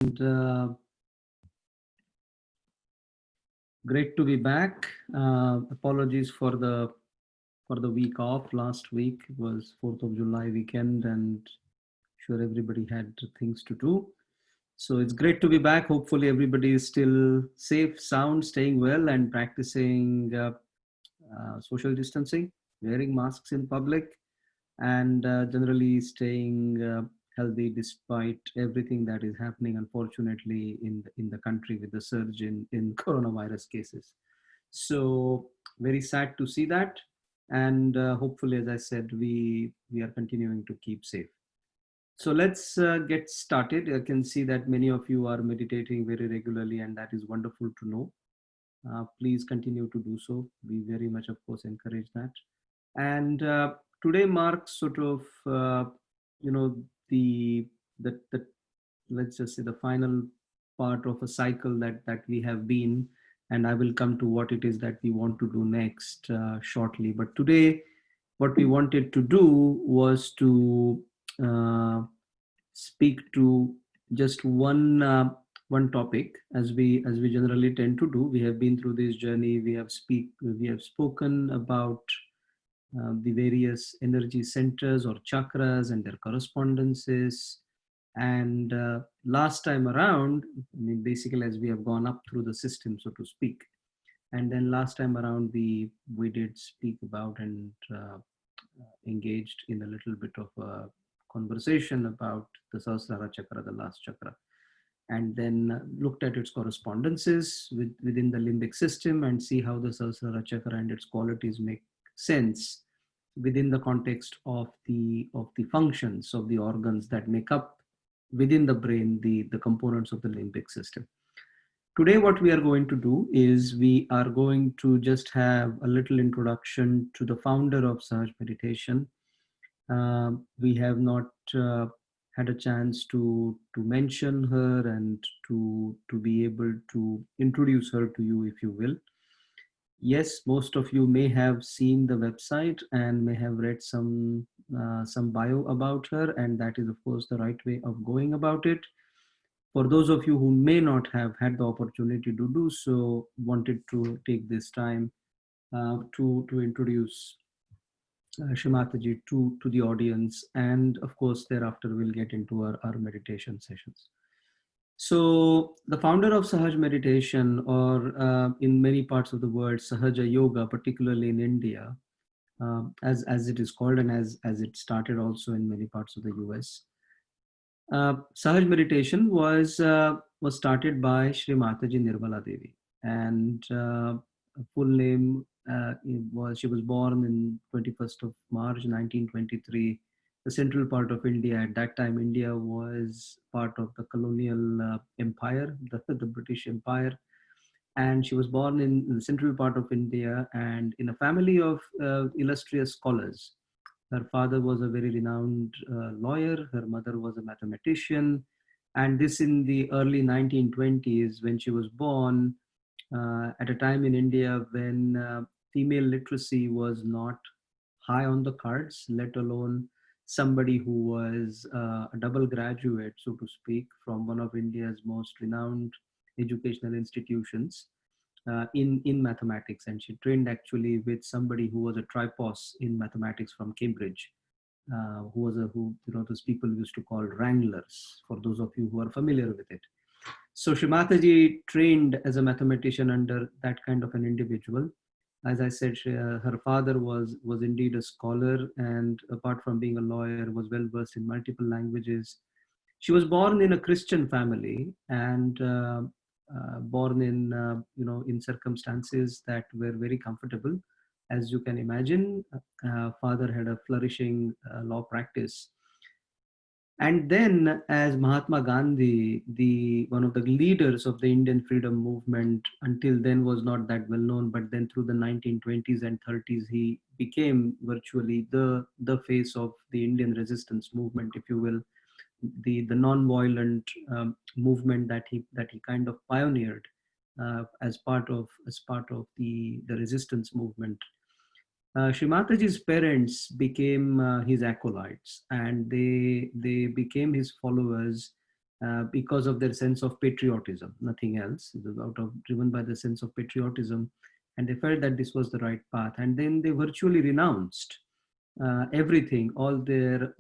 And great to be back. Apologies for the week off. Last week was 4th of July weekend, and sure everybody had things to do. So it's great to be back. Hopefully everybody is still safe, sound, staying well, and practicing social distancing, wearing masks in public, and generally staying healthy despite everything that is happening, unfortunately, in the country with the surge in coronavirus cases. So very sad to see that, and hopefully, as I said, we are continuing to keep safe. So let's get started. I can see that many of you are meditating very regularly, and that is wonderful to know. Please continue to do so. We very much, of course, encourage that. And today marks sort of, you know, the let's just say the final part of a cycle that we have been. And I will come to what it is that we want to do next shortly. But today, what we wanted to do was to uh, speak to just one topic, as we generally tend to do. We have been through this journey. We have spoken about the various energy centers or chakras and their correspondences. And last time around, I mean, basically, as we have gone up through the system, so to speak, and then last time around, we did speak about and engaged in a little bit of a conversation about the Sahasrara chakra, the last chakra, and then looked at its correspondences within the limbic system and see how the Sahasrara chakra and its qualities make sense within the context of the functions of the organs that make up within the brain the components of the limbic system. Today, what we are going to do is we are going to just have a little introduction to the founder of Sahaj Meditation. We have not had a chance to mention her and to be able to introduce her to you, if you will. Yes, most of you may have seen the website and may have read some bio about her, and that is, of course, the right way of going about it. For those of you who may not have had the opportunity to do so, wanted to take this time to introduce Shimataji to the audience, and of course, thereafter we'll get into our meditation sessions. So, the founder of Sahaj Meditation, or in many parts of the world, Sahaja Yoga, particularly in India, as it is called, and as it started also in many parts of the US. Sahaj meditation was started by Shri Mataji Nirmala Devi, and full name was, she was born in 21st of March 1923, the central part of India. At that time, India was part of the colonial empire, the British Empire, and she was born in the central part of India and in a family of illustrious scholars. Her father was a very renowned lawyer. Her mother was a mathematician. And this in the early 1920s when she was born, at a time in India when female literacy was not high on the cards, let alone somebody who was a double graduate, so to speak, from one of India's most renowned educational institutions in mathematics. And she trained actually with somebody who was a tripos in mathematics from Cambridge, who those people used to call wranglers, for those of you who are familiar with it. So Shrimataji trained as a mathematician under that kind of an individual. As I said, her father was indeed a scholar, and apart from being a lawyer, was well versed in multiple languages. She was born in a Christian family, and born in in circumstances that were very comfortable, as you can imagine. Father had a flourishing law practice, and then, as Mahatma Gandhi, the one of the leaders of the Indian freedom movement, until then was not that well known, but then through the 1920s and 30s, he became virtually the face of the Indian resistance movement, if you will, the non-violent movement that he kind of pioneered as part of the resistance movement. Shrimataji's parents became his acolytes, and they became his followers because of their sense of patriotism, nothing else. It was driven by the sense of patriotism, and they felt that this was the right path. And then they virtually renounced everything, all their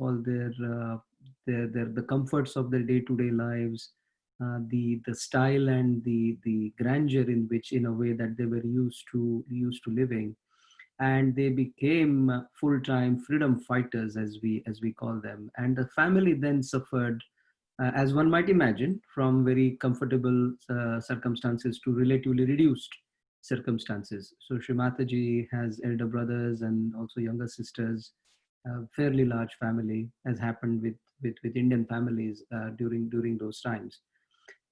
the comforts of their day-to-day lives, the style and the grandeur in which, in a way, that they were used to living, and they became full-time freedom fighters, as we call them. And the family then suffered, as one might imagine, from very comfortable circumstances to relatively reduced circumstances. So Srimataji has elder brothers and also younger sisters, a fairly large family, as happened with Indian families during those times.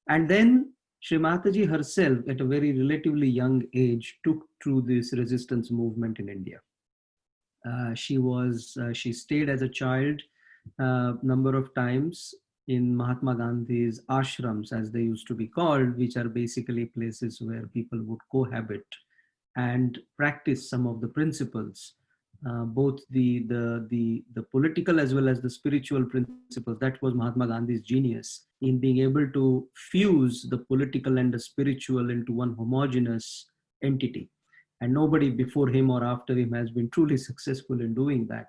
And then Srimataji herself, at a very relatively young age, took to this resistance movement in India. She stayed as a child number of times in Mahatma Gandhi's ashrams, as they used to be called, which are basically places where people would cohabit and practice some of the principles, both the political as well as the spiritual principles. That was Mahatma Gandhi's genius in being able to fuse the political and the spiritual into one homogeneous entity. And nobody before him or after him has been truly successful in doing that.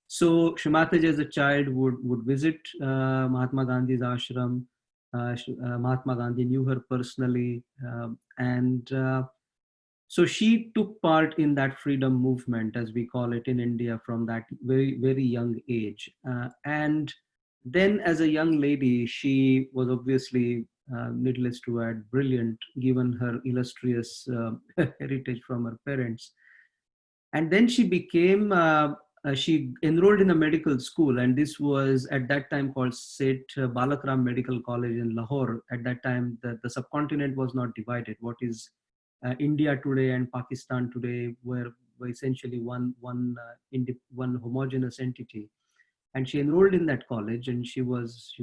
So Shrimataji as a child would visit Mahatma Gandhi's ashram. Mahatma Gandhi knew her personally, and so she took part in that freedom movement, as we call it in India, from that very, very young age. And then, as a young lady, she was obviously, needless to add, brilliant, given her illustrious heritage from her parents. And then she enrolled in a medical school, and this was at that time called Seth Balakram Medical College in Lahore. At that time, the subcontinent was not divided. What is India today and Pakistan today were essentially one homogeneous entity. And she enrolled in that college, and she was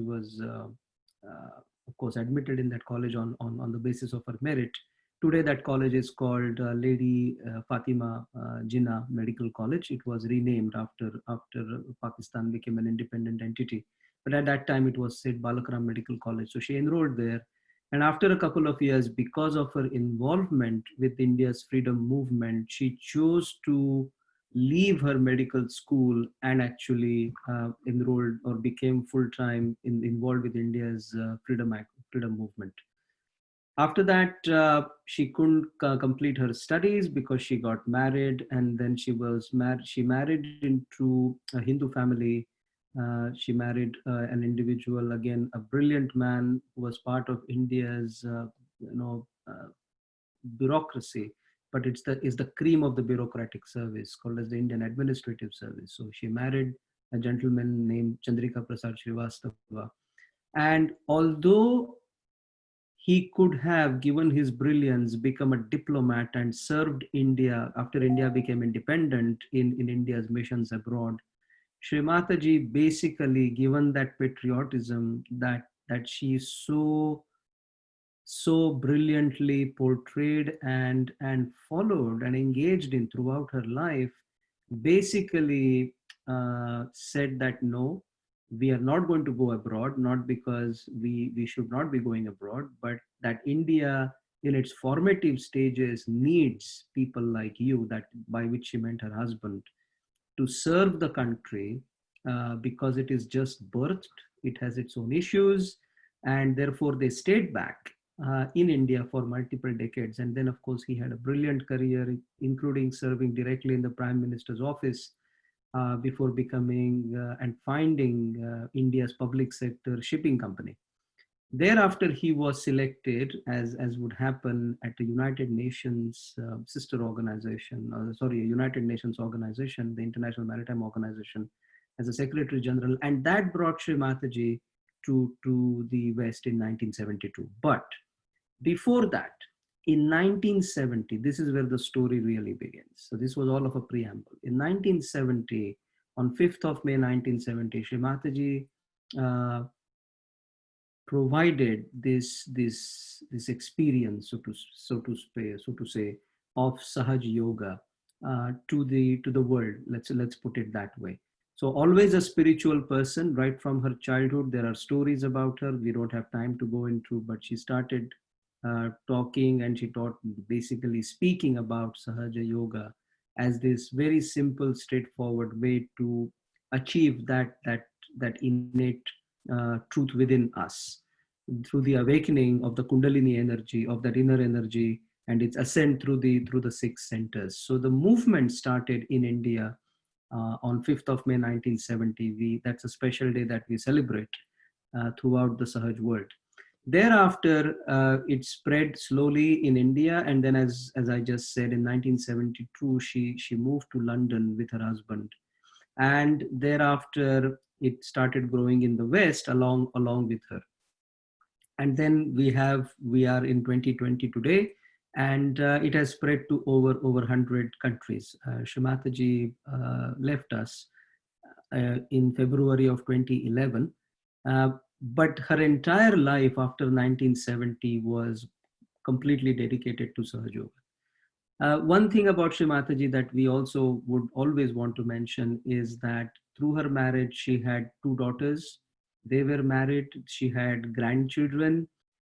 of course admitted in that college on the basis of her merit. Today that college is called Lady Fatima Jinnah Medical College. It was renamed after Pakistan became an independent entity, but at that time it was said Balakram Medical College. So she enrolled there, and after a couple of years, because of her involvement with India's freedom movement, she chose to leave her medical school and actually enrolled or became full-time involved with India's freedom movement. After that, she couldn't complete her studies because she got married, and then she married into a Hindu family. She married an individual, again a brilliant man who was part of India's bureaucracy, but is the cream of the bureaucratic service, called as the Indian Administrative Service. So she married a gentleman named Chandrika Prasad Srivastava. And although he could have, given his brilliance, become a diplomat and served India after India became independent in India's missions abroad, Srimataji, basically, given that patriotism that she so brilliantly portrayed and followed and engaged in throughout her life, basically said that no, we are not going to go abroad, not because we should not be going abroad, but that India in its formative stages needs people like you, that by which she meant her husband, to serve the country, because it is just birthed, it has its own issues, and therefore they stayed back in India for multiple decades. And then, of course, he had a brilliant career, including serving directly in the Prime Minister's office before becoming and finding India's public sector shipping company. Thereafter, he was selected, as would happen at the United Nations sister organization, a United Nations organization, the International Maritime Organization, as a Secretary General, and that brought Sri Mataji to the West in 1972. But before that, in 1970, this is where the story really begins. So this was all of a preamble. In 1970, on 5th of May 1970, Sri Mataji provided this experience, so to say, of Sahaja Yoga to the world. Let's put it that way. So always a spiritual person right from her childhood. There are stories about her. We don't have time to go into, but she started talking, and she taught, basically speaking about Sahaja Yoga as this very simple, straightforward way to achieve that innate truth within us through the awakening of the Kundalini energy, of that inner energy, and its ascent through the six centers. So the movement started in India on 5th of May 1970. That's a special day that we celebrate throughout the Sahaj world. Thereafter, it spread slowly in India, and then, as I just said, in 1972, she moved to London with her husband, and thereafter it started growing in the West along with her. And then we are in 2020 today, and it has spread to over 100 countries. Shrimataji left us in February of 2011. Uh, but her entire life after 1970 was completely dedicated to Sahaja Yoga. One thing about Shri Mataji that we also would always want to mention is that through her marriage, she had two daughters. They were married, she had grandchildren,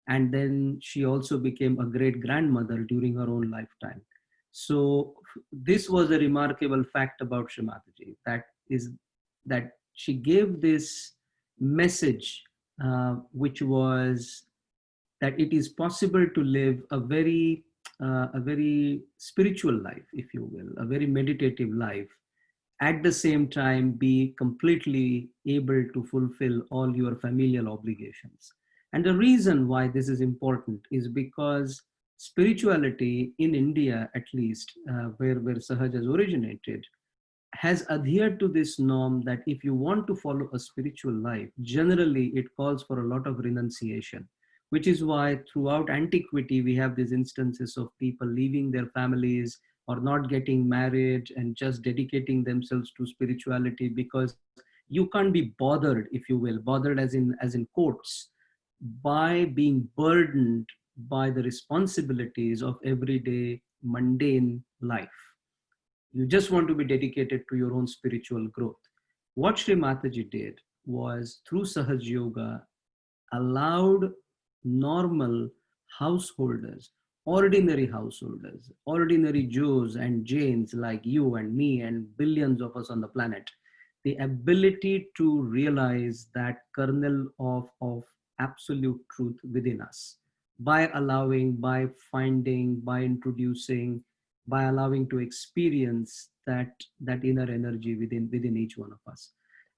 and then she also became a great grandmother during her own lifetime. So this was a remarkable fact about Shri Mataji, that she gave this message, which was that it is possible to live a very spiritual life, if you will, a very meditative life, at the same time be completely able to fulfill all your familial obligations. And the reason why this is important is because spirituality in India, at least, where Sahaj has originated, has adhered to this norm that if you want to follow a spiritual life, generally it calls for a lot of renunciation, which is why throughout antiquity we have these instances of people leaving their families or not getting married and just dedicating themselves to spirituality, because you can't be bothered, if you will, bothered as in quotes, by being burdened by the responsibilities of everyday mundane life. You just want to be dedicated to your own spiritual growth. What Sri Mataji did was, through Sahaj Yoga, allowed normal householders, ordinary Joes and Janes like you and me and billions of us on the planet, the ability to realize that kernel of absolute truth within us by allowing, by finding, by introducing, by allowing to experience that inner energy within each one of us.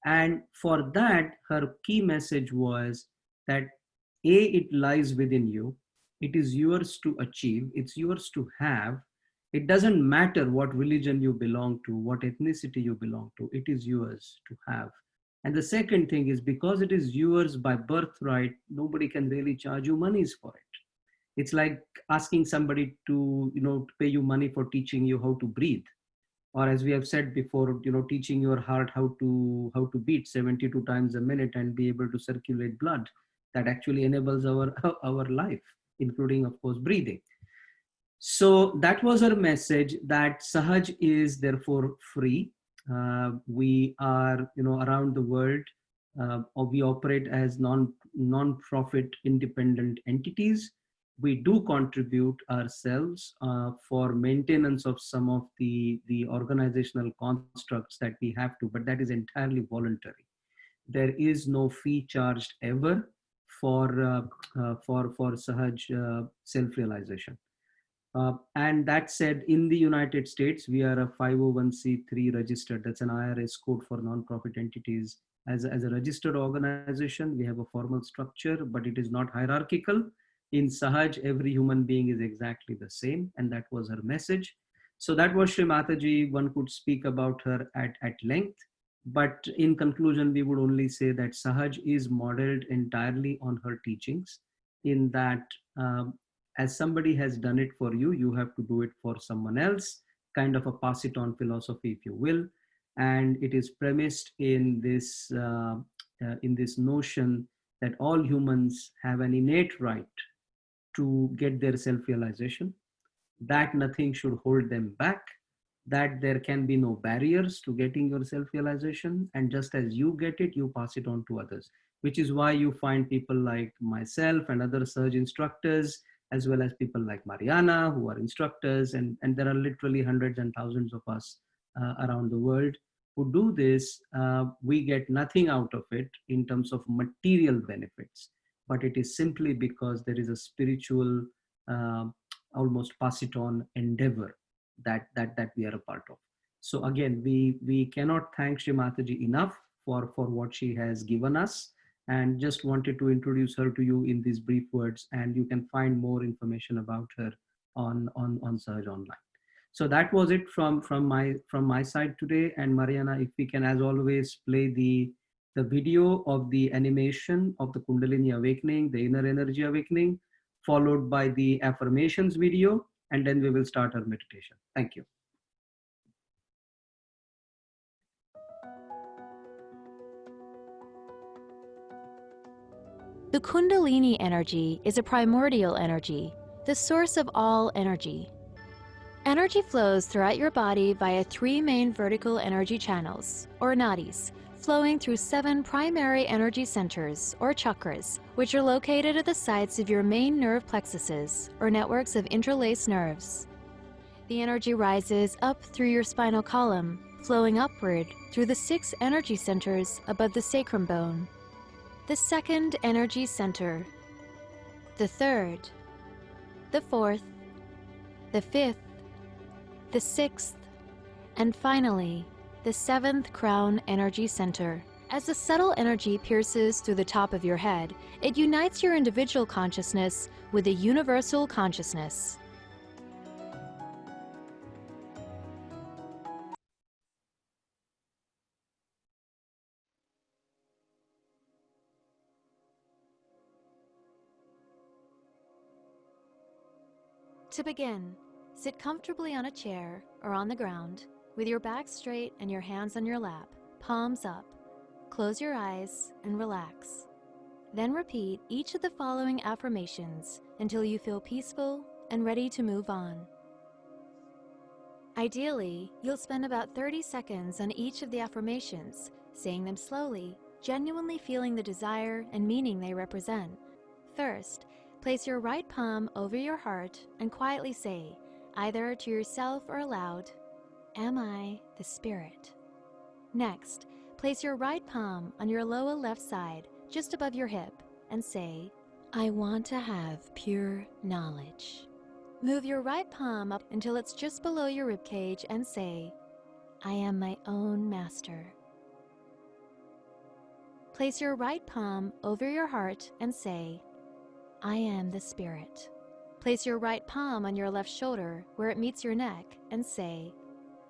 And for that, her key message was that it lies within you, it is yours to achieve, it's yours to have. It doesn't matter what religion you belong to, what ethnicity you belong to, it is yours to have. And the second thing is, because it is yours by birthright, nobody can really charge you monies for it. It's like asking somebody to pay you money for teaching you how to breathe, or, as we have said before, teaching your heart how to beat 72 times a minute and be able to circulate blood that actually enables our our life, including, of course, breathing. So that was her message, that Sahaj is therefore free. We are, around the world, or we operate as non-profit independent entities. We do contribute ourselves for maintenance of some of the organizational constructs that we have to, but that is entirely voluntary. There is no fee charged ever for Sahaj self-realization. And that said, in the United States, we are a 501c3 registered. That's an IRS code for nonprofit entities. As a registered organization, we have a formal structure, but it is not hierarchical. In Sahaj, every human being is exactly the same, and that was her message. So that was Shri Mataji. One could speak about her at length, but in conclusion, we would only say that Sahaj is modeled entirely on her teachings, in that as somebody has done it for you, you have to do it for someone else, kind of a pass it on philosophy, if you will. And it is premised in this notion that all humans have an innate right to get their self-realization, that nothing should hold them back, that there can be no barriers to getting your self-realization, and just as you get it, you pass it on to others, which is why you find people like myself and other surge instructors, as well as people like Mariana, who are instructors, and there are literally hundreds and thousands of us around the world who do this. We get nothing out of it in terms of material benefits, but it is simply because there is a spiritual, uh, almost pass it on endeavor that we are a part of. So again, we cannot thank Shri Mataji enough for what she has given us, and just wanted to introduce her to you in these brief words, and you can find more information about her on Sahaj Online. So that was it from my side today. And Mariana, if we can, as always, play the video of the animation of the Kundalini awakening, the inner energy awakening, followed by the affirmations video, and then we will start our meditation. Thank you. The Kundalini energy is a primordial energy, the source of all energy. Energy flows throughout your body via 3 main vertical energy channels, or nadis, flowing through 7 primary energy centers, or chakras, which are located at the sites of your main nerve plexuses, or networks of interlaced nerves. The energy rises up through your spinal column, flowing upward through the 6 energy centers above the sacrum bone. The second energy center, the third, the fourth, the fifth, the sixth, and finally, the 7th crown energy center. As the subtle energy pierces through the top of your head, it unites your individual consciousness with the universal consciousness. To begin, sit comfortably on a chair or on the ground, with your back straight and your hands on your lap, palms up. Close your eyes and relax. Then repeat each of the following affirmations until you feel peaceful and ready to move on. Ideally, you'll spend about 30 seconds on each of the affirmations, saying them slowly, genuinely feeling the desire and meaning they represent. First, place your right palm over your heart and quietly say, either to yourself or aloud, "Am I the Spirit?" Next, place your right palm on your lower left side, just above your hip, and say, "I want to have pure knowledge." Move your right palm up until it's just below your ribcage and say, "I am my own master." Place your right palm over your heart and say, "I am the Spirit." Place your right palm on your left shoulder where it meets your neck and say,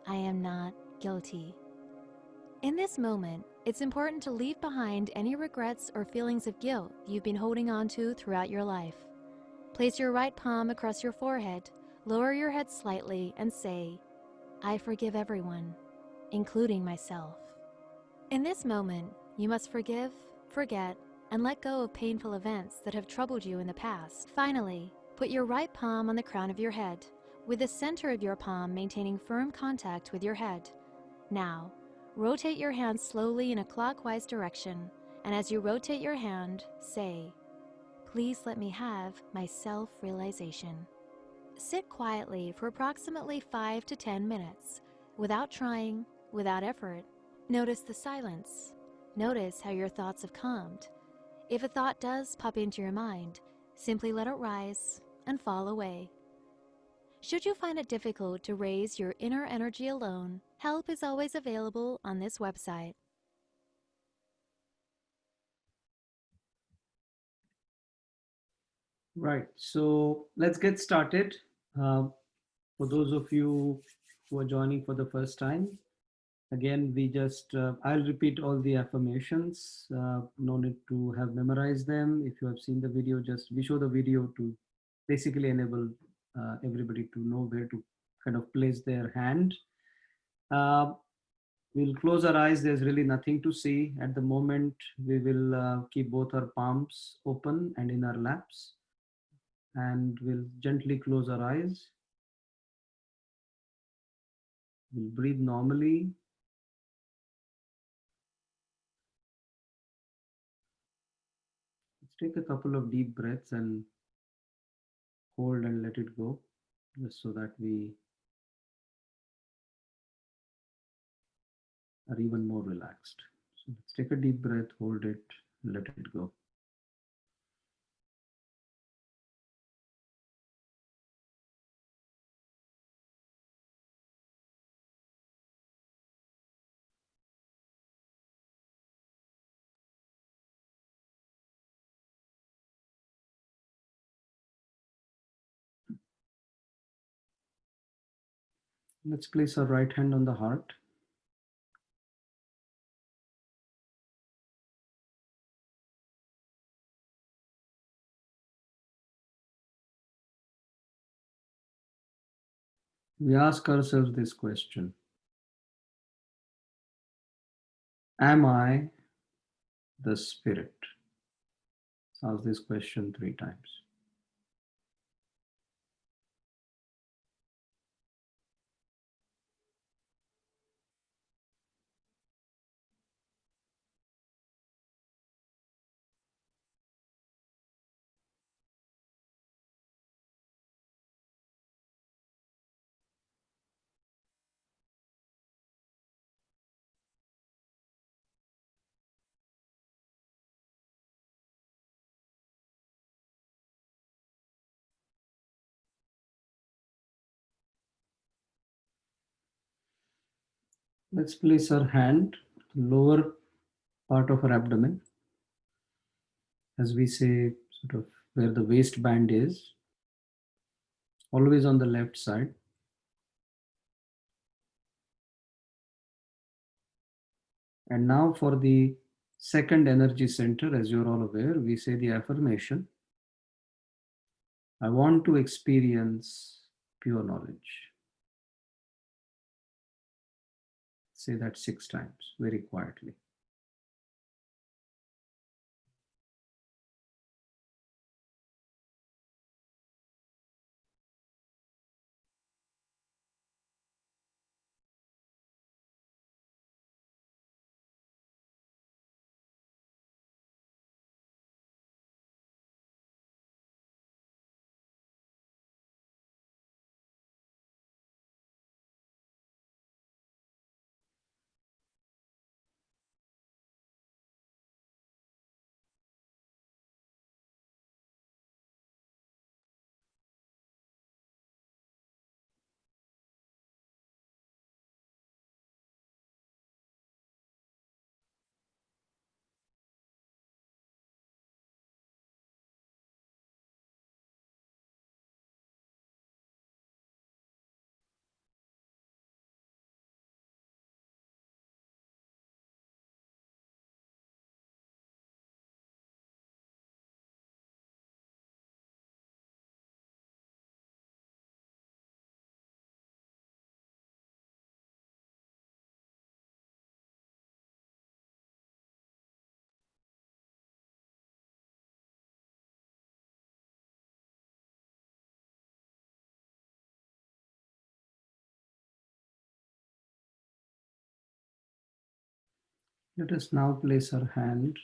"I am not guilty." In this moment, it's important to leave behind any regrets or feelings of guilt you've been holding on to throughout your life. Place your right palm across your forehead, lower your head slightly, and say, "I forgive everyone, including myself." In this moment, you must forgive, forget, and let go of painful events that have troubled you in the past. Finally, put your right palm on the crown of your head, with the center of your palm maintaining firm contact with your head. Now, rotate your hand slowly in a clockwise direction, and as you rotate your hand, say, "Please let me have my self-realization." Sit quietly for approximately 5 to 10 minutes, without trying, without effort. Notice the silence. Notice how your thoughts have calmed. If a thought does pop into your mind, simply let it rise and fall away. Should you find it difficult to raise your inner energy alone, help is always available on this website. Right. So let's get started. Uh, for those of you who are joining for the first time, again, I'll repeat all the affirmations. No need to have memorized them. If you have seen the video, we show the video to basically enable everybody to know where to kind of place their hand. Uh, we'll close our eyes. There's really nothing to see at the moment. We will keep both our palms open and in our laps, and we'll gently close our eyes. We'll breathe normally. Let's take a couple of deep breaths and hold and let it go, just so that we are even more relaxed. So let's take a deep breath, hold it, let it go. Let's place our right hand on the heart. We ask ourselves this question: am I the spirit? Let's ask this question 3 times. Let's place our hand, lower part of our abdomen, as we say, sort of where the waistband is, always on the left side. And now for the second energy center, as you're all aware, we say the affirmation: I want to experience pure knowledge. Say that 6 times very quietly. Let us now place our hand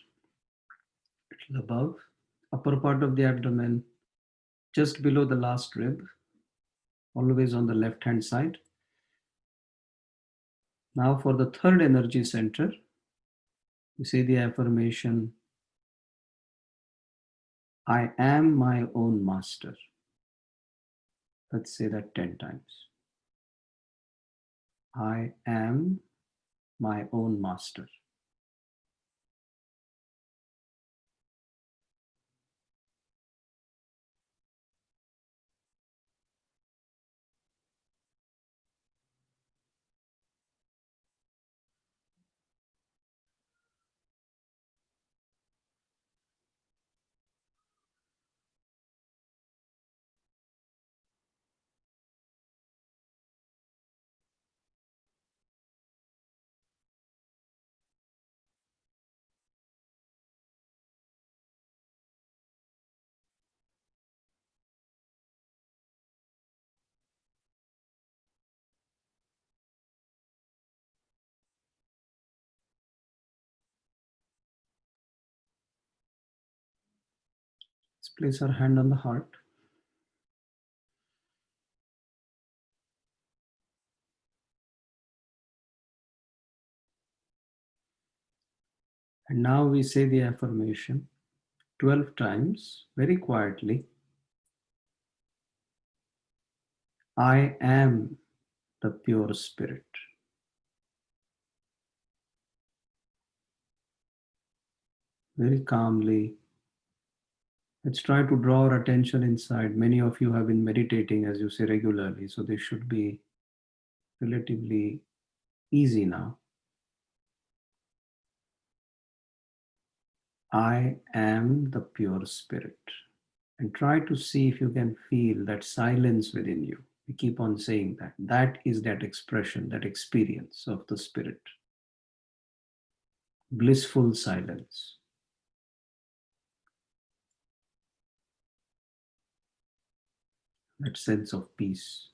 a little above, upper part of the abdomen, just below the last rib, always on the left hand side. Now for the third energy center, we say the affirmation: I am my own master. Let's say that 10 times. I am my own master. Place our hand on the heart. And now we say the affirmation 12 times very quietly. I am the pure spirit. Very calmly, let's try to draw our attention inside. Many of you have been meditating, as you say, regularly, so this should be relatively easy now. I am the pure spirit. And try to see if you can feel that silence within you. We keep on saying that. That is that expression, that experience of the spirit. Blissful silence. That sense of peace.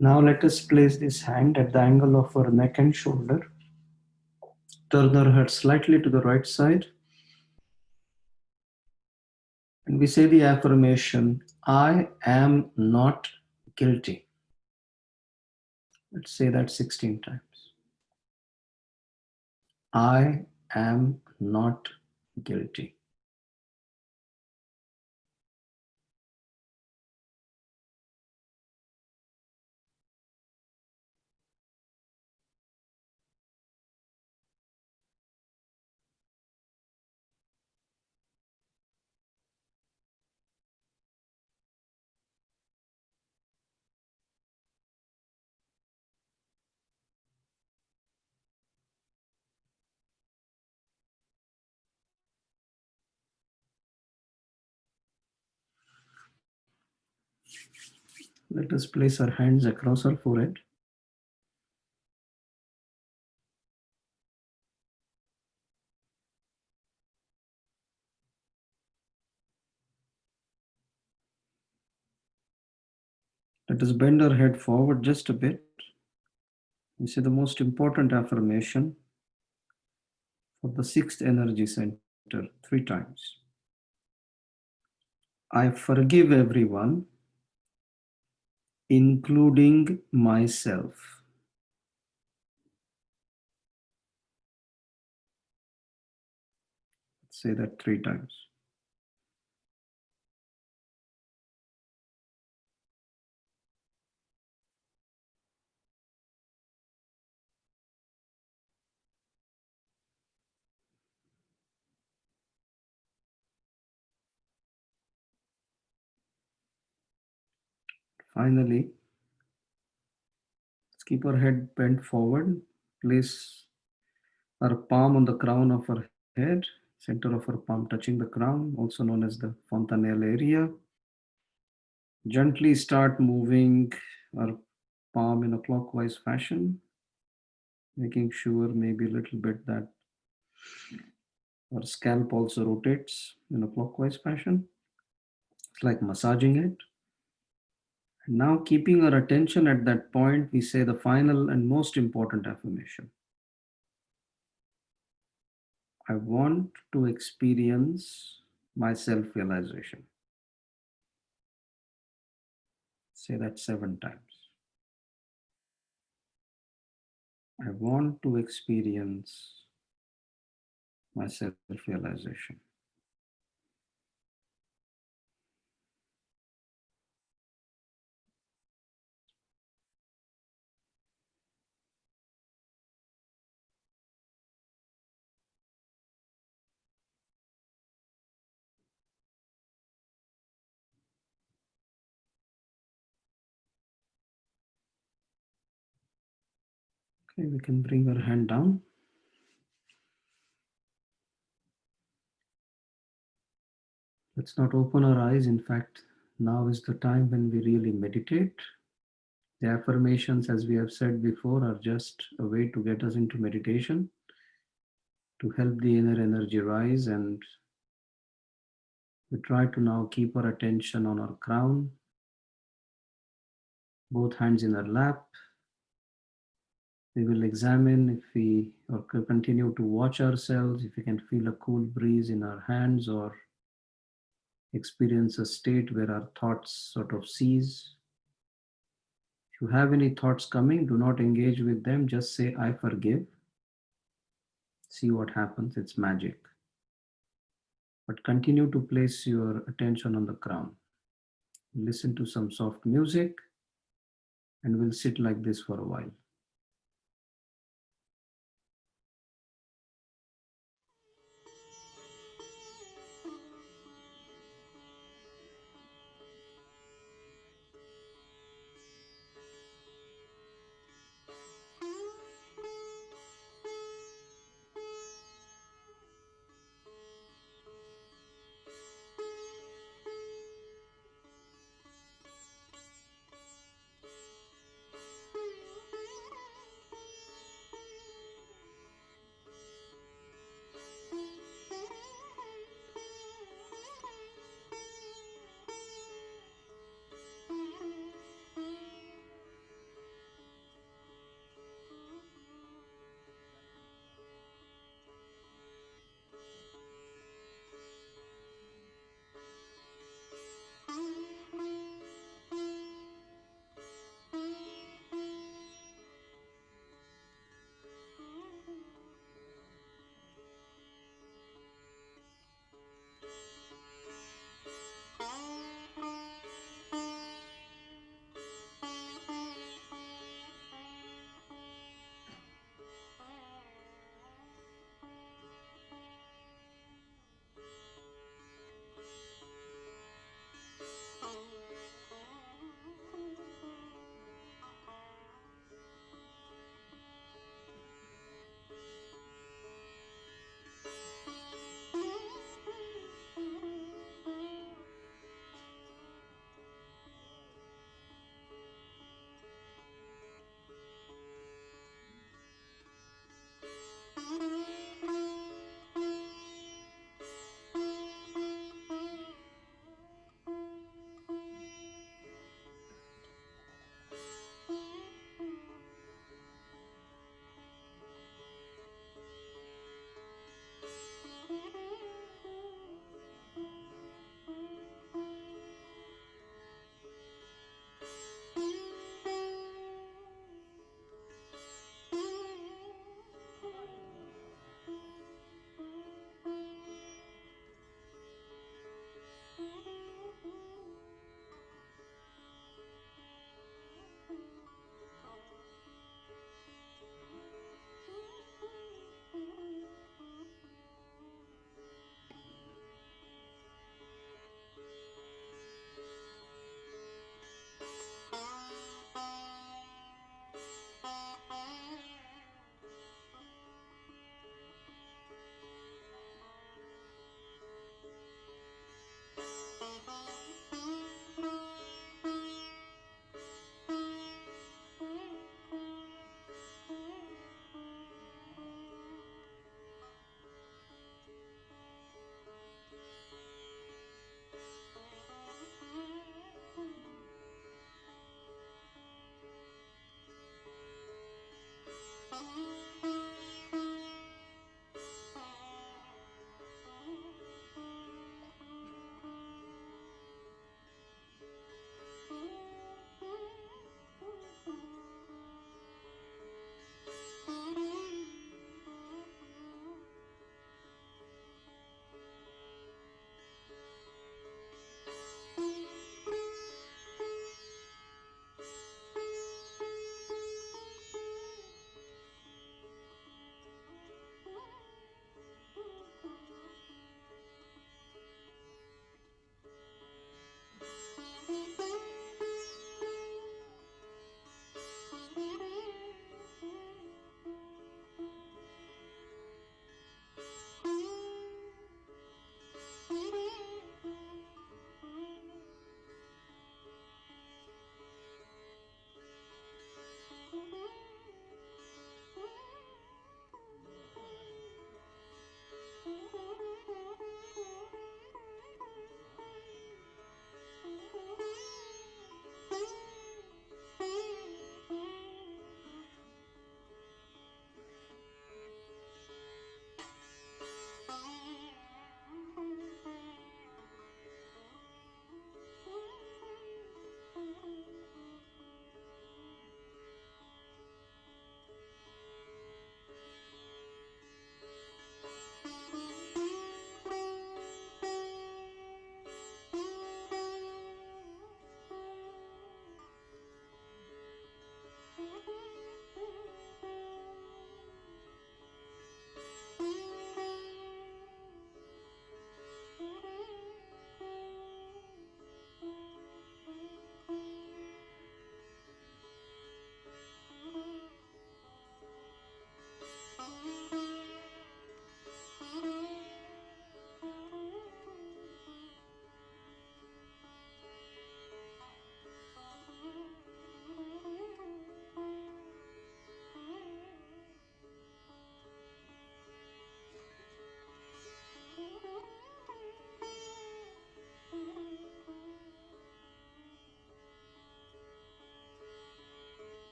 Now let us place this hand at the angle of our neck and shoulder. Turn our head slightly to the right side. And we say the affirmation, I am not guilty. Let's say that 16 times. I am not guilty. Let us place our hands across our forehead. Let us bend our head forward just a bit. We say the most important affirmation for the sixth energy center 3 times. I forgive everyone, including myself. Say that 3 times. Finally, let's keep our head bent forward. Place our palm on the crown of our head, center of our palm touching the crown, also known as the fontanelle area. Gently start moving our palm in a clockwise fashion, making sure maybe a little bit that our scalp also rotates in a clockwise fashion. It's like massaging it. And now, keeping our attention at that point, we say the final and most important affirmation. I want to experience my self realization. Say that 7 times. I want to experience my self realization. Okay, we can bring our hand down. Let's not open our eyes. In fact, now is the time when we really meditate. The affirmations, as we have said before, are just a way to get us into meditation, to help the inner energy rise. And we try to now keep our attention on our crown, both hands in our lap. We will examine if we or continue to watch ourselves, if we can feel a cool breeze in our hands or experience a state where our thoughts sort of cease. If you have any thoughts coming, do not engage with them. Just say, I forgive. See what happens. It's magic. But continue to place your attention on the crown. Listen to some soft music, and we'll sit like this for a while.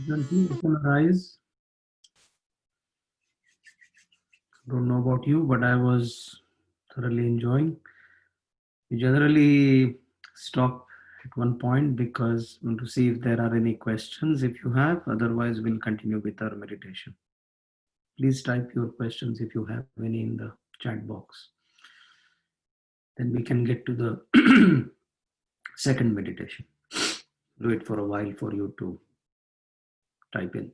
Gently open our eyes. Don't know about you, but I was thoroughly enjoying. We generally stop at one point because to see if there are any questions if you have. Otherwise, we'll continue with our meditation. Please type your questions if you have any in the chat box. Then we can get to the second meditation. Do it for a while for you to type in.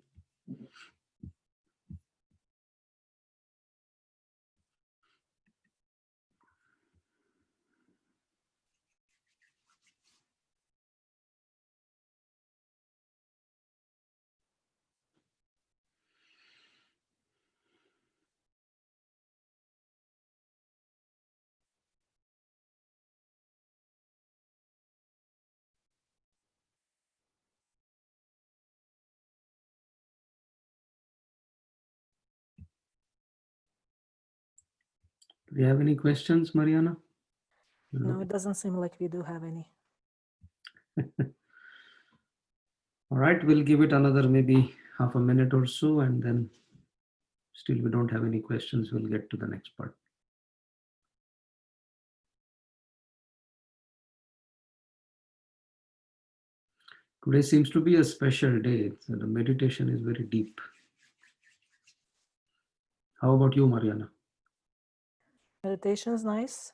Do you have any questions, Mariana? No, it doesn't seem like we do have any. All right, we'll give it another maybe half a minute or so, and then still we don't have any questions. We'll get to the next part. Today seems to be a special day. So the meditation is very deep. How about you, Mariana? Meditation is nice,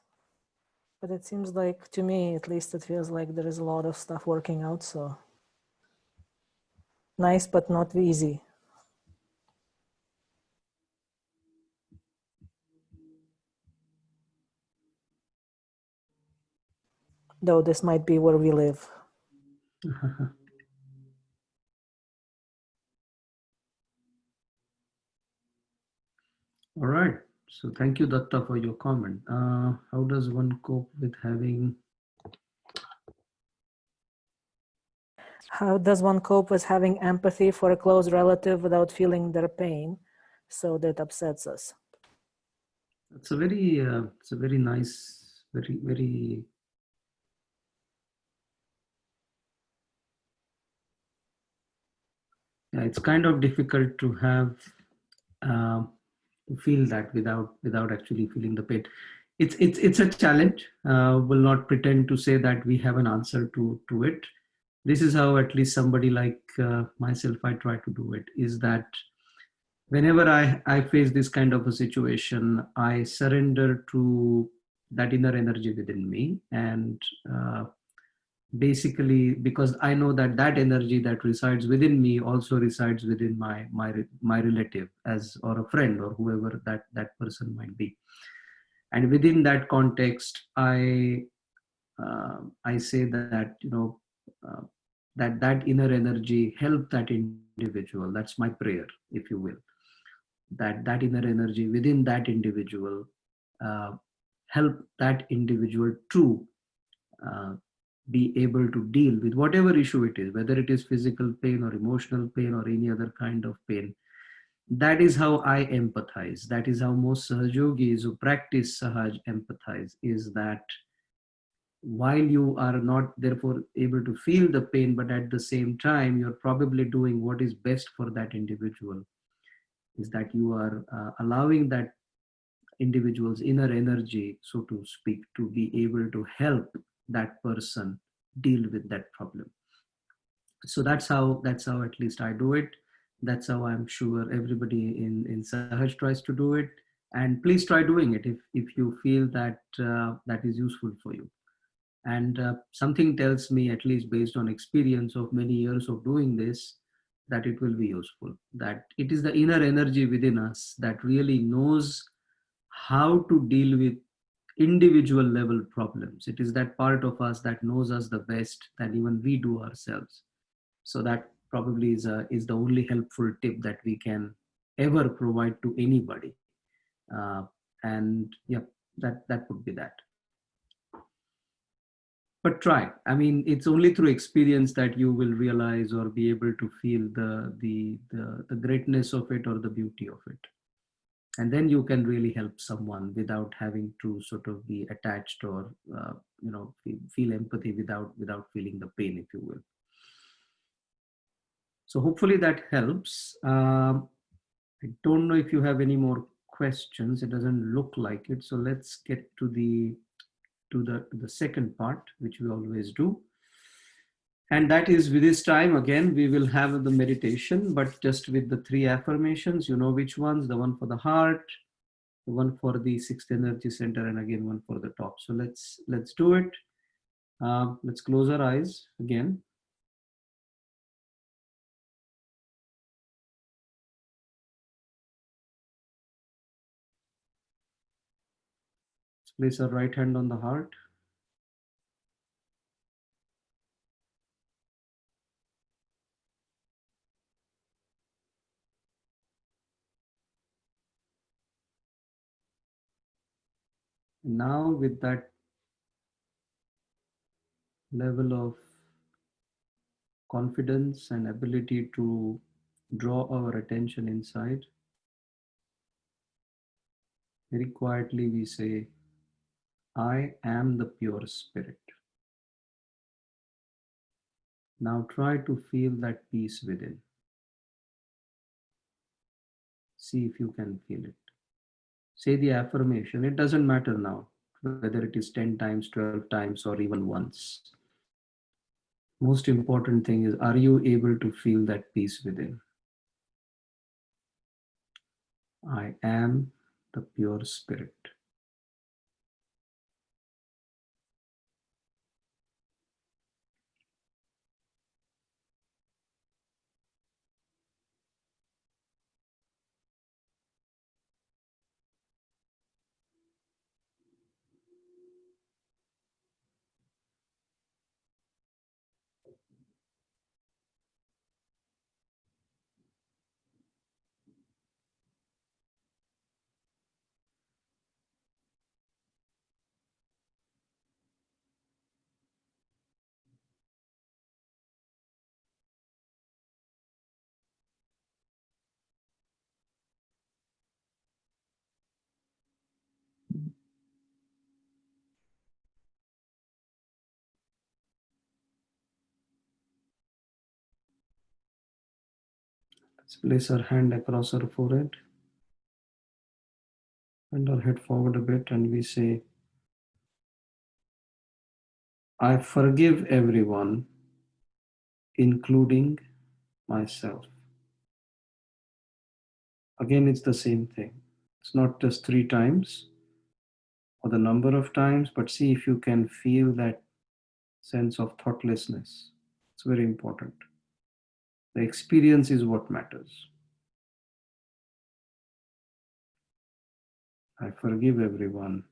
but it seems like, to me at least, it feels like there is a lot of stuff working out, so nice but not easy. Though this might be where we live. All right. So thank you, Datta, for your comment. How does one cope with having? How does one cope with having empathy for a close relative without feeling their pain, so that upsets us? It's a very nice, very. Yeah, it's kind of difficult to have uh, to feel that without actually feeling the pain. It's a challenge. Will not pretend to say that we have an answer to it. This is how at least somebody like myself I try to do it. Is that whenever I face this kind of a situation, I surrender to that inner energy within me, and basically because I know that that energy that resides within me also resides within my relative as or a friend or whoever that person might be, and within that context I say that uh, that inner energy help that individual. That's my prayer, if you will, that inner energy within that individual uh, help that individual to uh, be able to deal with whatever issue it is, whether it is physical pain or emotional pain or any other kind of pain. That is how I empathize. That is how most Sahajogis who practice Sahaj empathize, is that while you are not therefore able to feel the pain, but at the same time, you're probably doing what is best for that individual, is that you are allowing that individual's inner energy, so to speak, to be able to help that person deal with that problem. So that's how at least I do it. That's how I'm sure everybody in Sahaj tries to do it. And please try doing it if you feel that that is useful for you. And something tells me, at least based on experience of many years of doing this, that it will be useful, that it is the inner energy within us that really knows how to deal with individual level problems. It is that part of us that knows us the best than even we do ourselves. So that probably is the only helpful tip that we can ever provide to anybody. And yeah, that would be that. But try. I mean, it's only through experience that you will realize or be able to feel the greatness of it or the beauty of it. And then you can really help someone without having to sort of be attached or feel empathy without feeling the pain, if you will. So hopefully that helps. I don't know if you have any more questions. It doesn't look like it. So let's get to the second part, which we always do. And that is, with this time again, we will have the meditation, but just with the three affirmations. You know which ones: the one for the heart, the one for the sixth energy center, and again one for the top. So let's do it. Let's close our eyes again. Let's place our right hand on the heart. And now, with that level of confidence and ability to draw our attention inside, very quietly we say, I am the pure spirit. Now try to feel that peace within. See if you can feel it. Say the affirmation. It doesn't matter now whether it is 10 times, 12 times, or even once. Most important thing is, are you able to feel that peace within? I am the pure spirit. Let's place our hand across our forehead and our head forward a bit, and we say, I forgive everyone, including myself. Again, it's the same thing. It's not just three times or the number of times, but see if you can feel that sense of thoughtlessness. It's very important. The experience is what matters. I forgive everyone,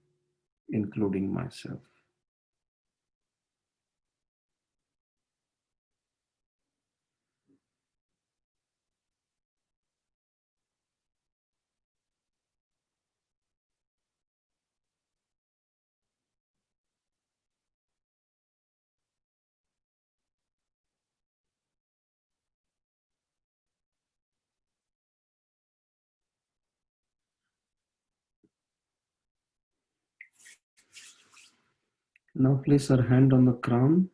including myself. Now place our hand on the crown.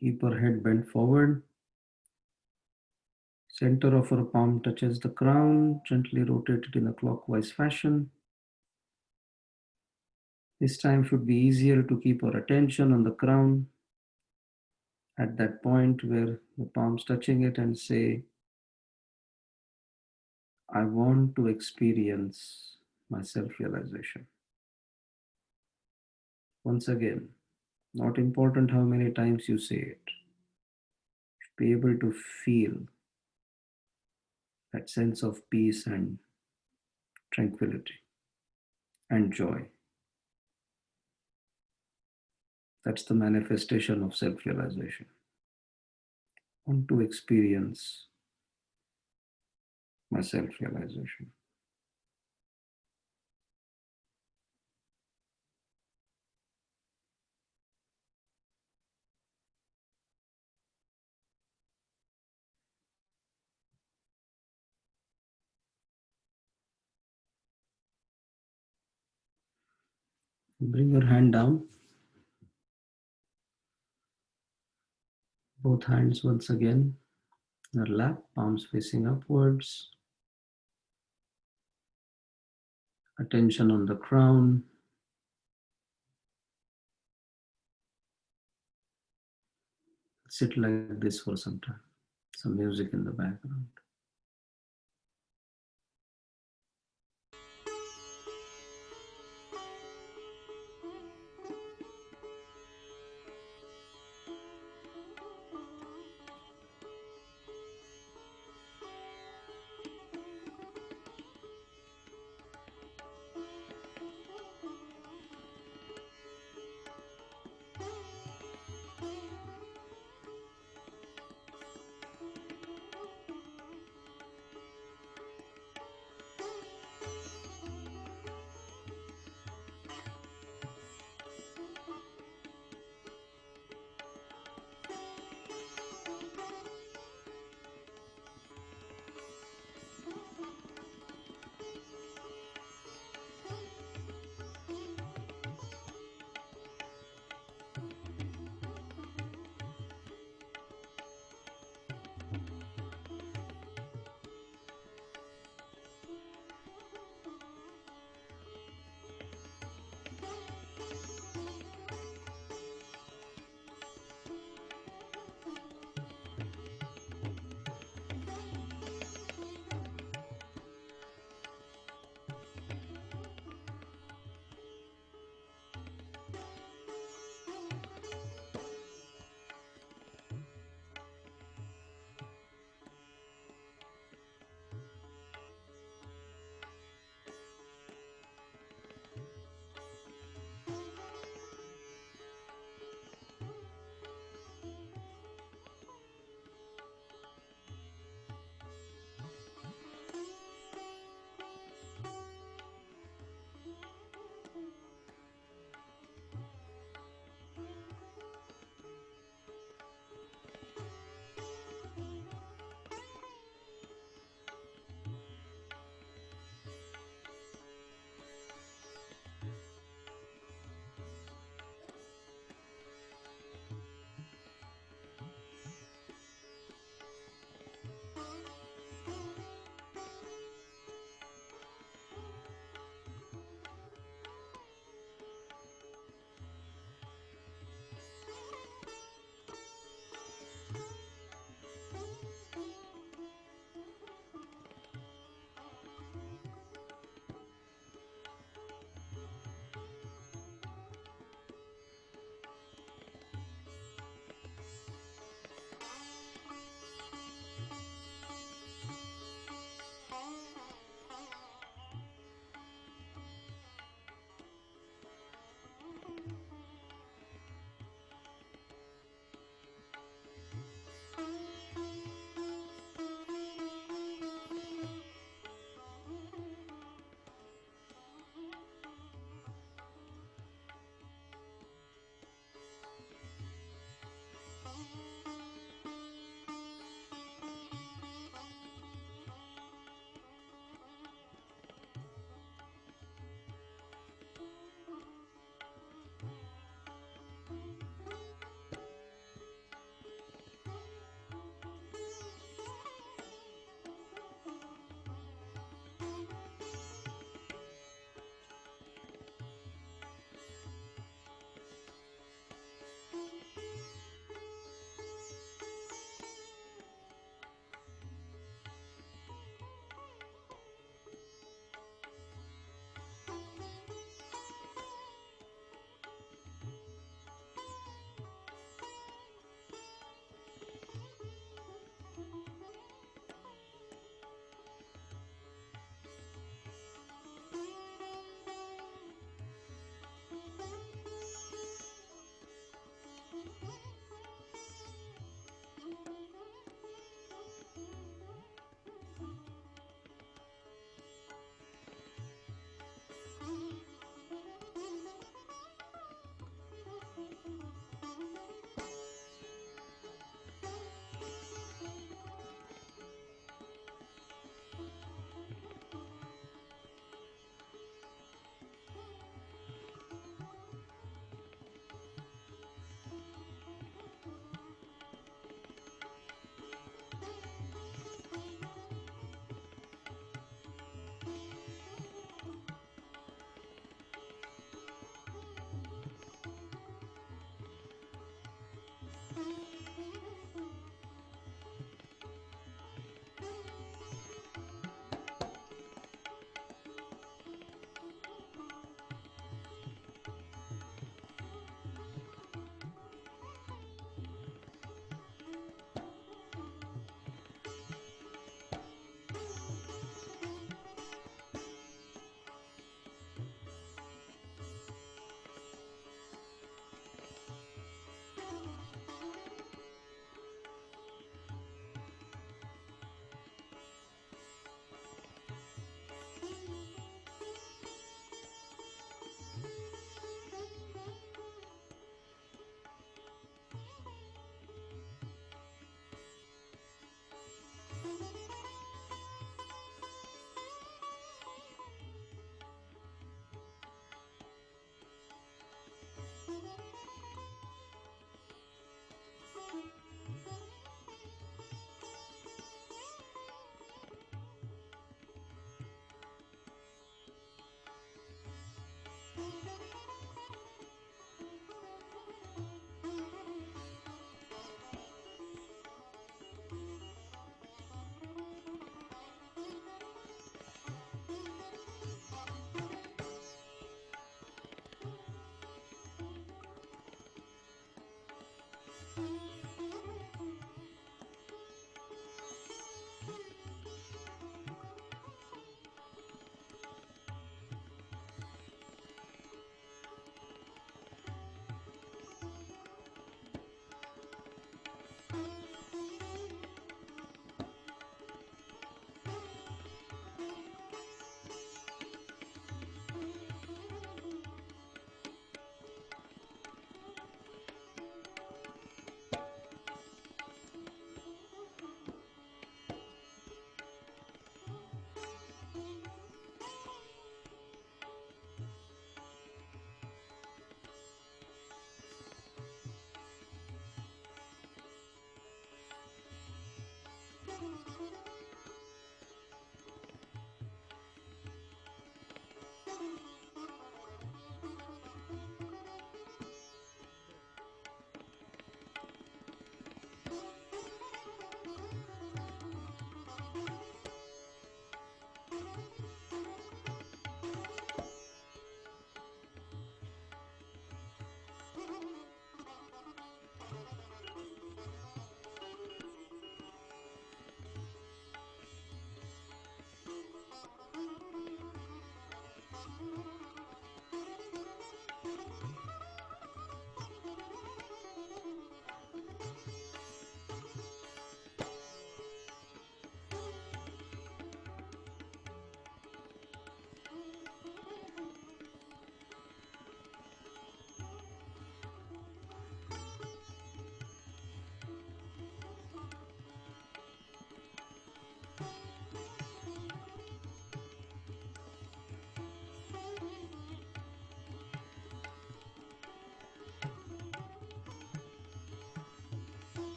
Keep our head bent forward. Center of our palm touches the crown. Gently rotate it in a clockwise fashion. This time should be easier to keep our attention on the crown at that point where the palm's touching it, and say, I want to experience my self-realization. Once again, not important how many times you say it. Be able to feel that sense of peace and tranquility and joy. That's the manifestation of self-realization. Want to experience my self-realization. Bring your hand down. Both hands once again. your lap, palms facing upwards. Attention on the crown. Sit like this for some time. Some music in the background.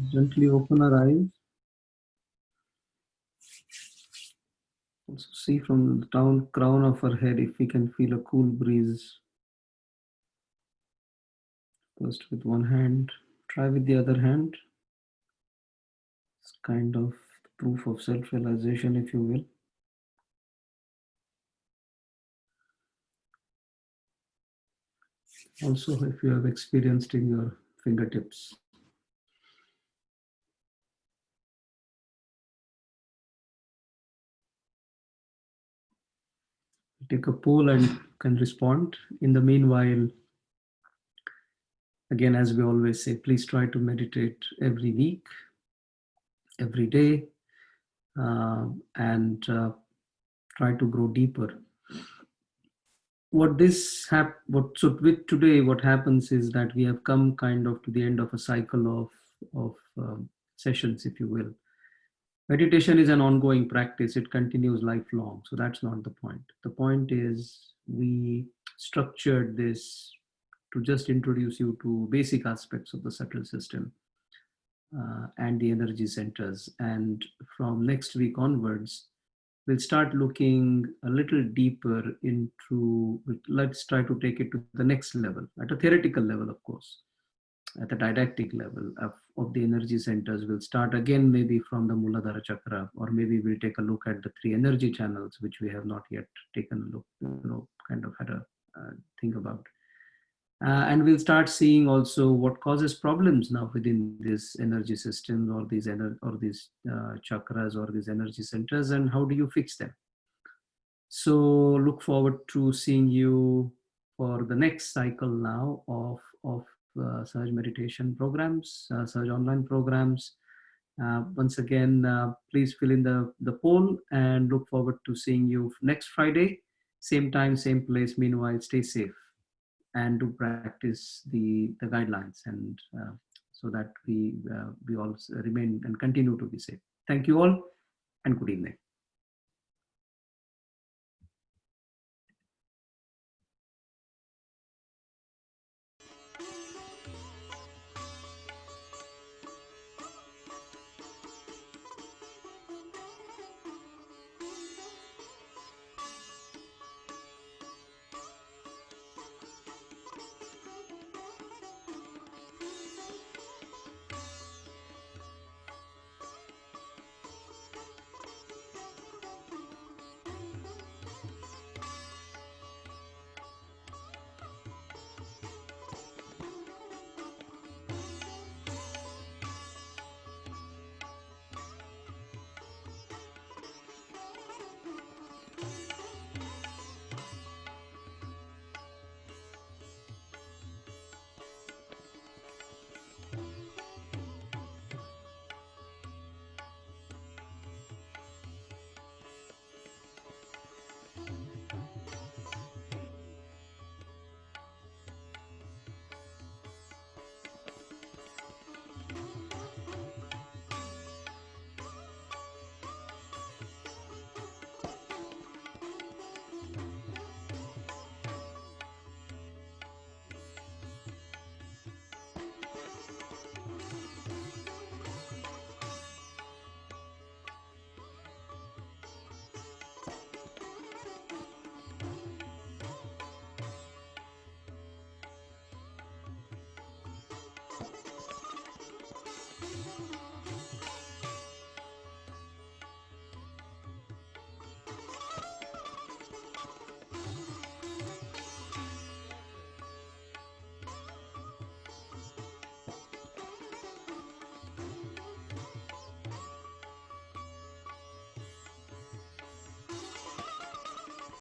Gently open our eyes. Also see from the down crown of our head if we can feel a cool breeze. First with one hand, try with the other hand. It's kind of proof of self-realization, if you will. Also, if you have experienced in your fingertips. Take a poll and can respond. In the meanwhile, again, as we always say, please try to meditate every week, every day, and try to grow deeper. What so with today, what happens is that we have come kind of to the end of a cycle of sessions, if you will. Meditation is an ongoing practice; it continues lifelong. So that's not the point. The point is we structured this to just introduce you to basic aspects of the subtle system and the energy centers. And from next week onwards, we'll start looking a little deeper into, let's try to take it to the next level, at a theoretical level, of course, at the didactic level of the energy centers. We'll start again maybe from the Muladhara Chakra, or maybe we'll take a look at the three energy channels, which we have not yet taken a look, kind of had a think about. And we'll start seeing also what causes problems now within these energy systems, or these chakras, or these energy centers, and how do you fix them. So look forward to seeing you for the next cycle now of Sahaj meditation programs, Sahaj online programs. Once again, please fill in the poll, and look forward to seeing you next Friday, same time, same place. Meanwhile, stay safe and do practice the guidelines, and so that we all remain and continue to be safe. Thank you all, and good evening.